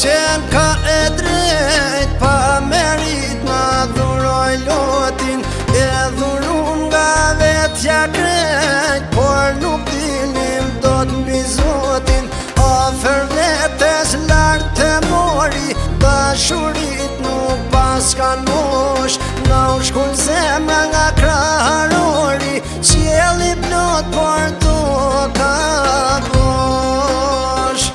qenë ka e drejt, pa merit na dhuroj lotin, e dhurun nga vetja krejt, por nuk dinim do t'mbi Zotin. Afer vetes lartë të mori, dashurit nuk pas kan mosh, na u shkull zemra nga kraharori, qielli plot por toka bosh.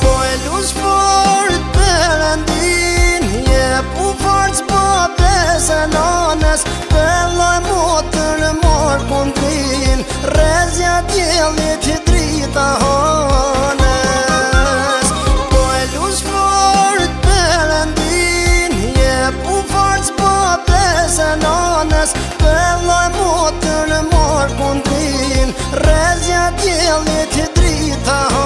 Po e luz fort Perëndin, jep u forc babes e nanes, pelloj motër mor kundin, rezja djellit i drita hanes. Po e luz fort Perëndin, jep u forc babes e nanes, pelloj motër mor kundin, rezja djellit i drita hanes.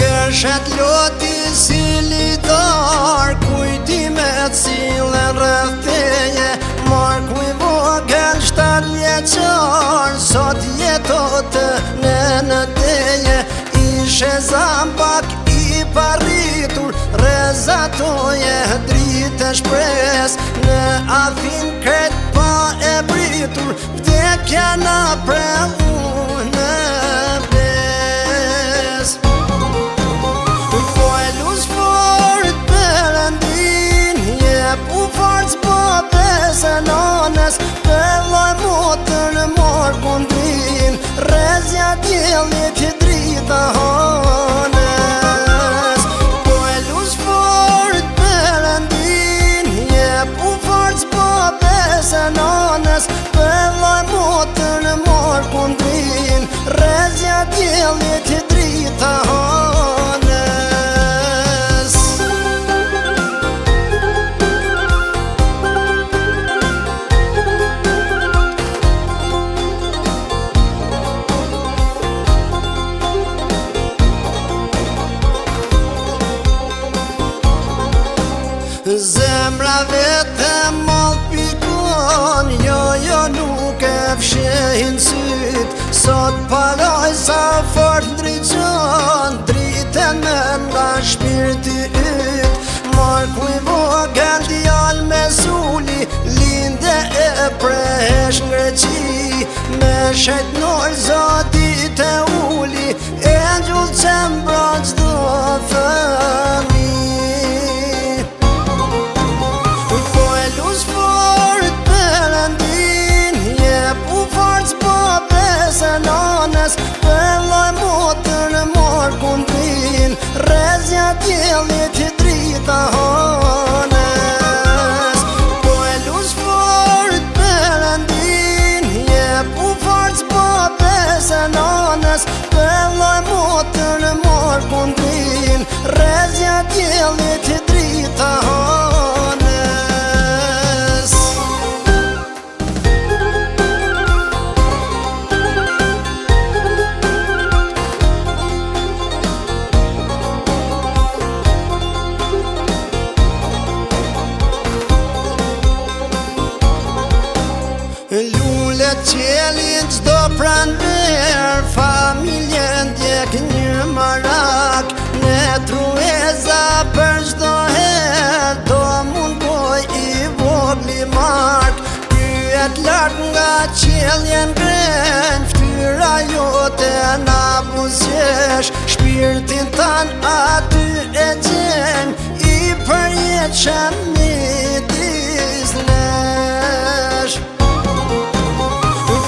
Gërshet loti si lidar, kujtimet sillen rreth teje, Marku i vogël 7 vjeçar, sot jetote në teje. Ishe zambak i parritur, rezatoje dritë shpres, në afin kret pa e pritur, vdekja na preu në bes. Po e luz fort Perëndin, jep u forc babes e nanes, pelloj motër mor kundin, rezja djellit i drita hanes. Po e luz fort Perëndin, jep u forc babes e nanes, pelloj motër mor kundin, rezja djellit i drita hanes. Zemra vete mall pikon, jo nuk e fshehin syt, sot paroj sa fort ndriqon, driten me nga shpirti yt. Marku i vogël djal me zuli, linde e prehesh ngreqi, me shetnor Zoti te uli, e ngjull që mbron çdo fëmi. Po e luz fort Perëndin, jep u forc babes e nanes, pelloj motër mor kundin, rezja djellit i drita hanes. Po e luz fort Perëndin, jep u forc babes e nanes, pelloj motër mor kundin, rezja djellit i drita hanes. Lullet qelin qdo pranver, familjen djek një marak, ne trueza për qdo her, do mundoj i vogli mark. Pyet lart nga qeljen gren, ftyra jote na buzqesh, shpirtin tan aty e gjen, i përjet shem një disnesh.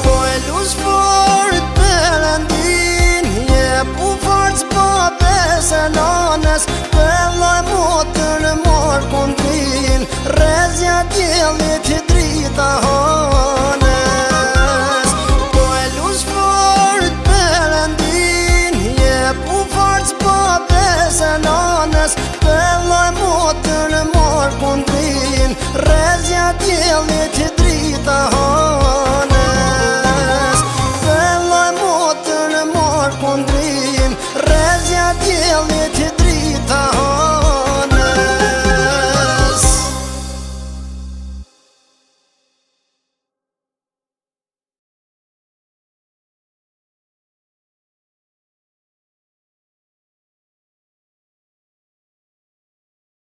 Po e luz fort Perëndin, jep u forc babes e nanes, pelloj motër mor kundin, rezja djellit i drita hanes. Po e luz fort Perëndin, jep u forc babes e nanes, pelloj motër mor kundin, rezja djellit i drita hanes.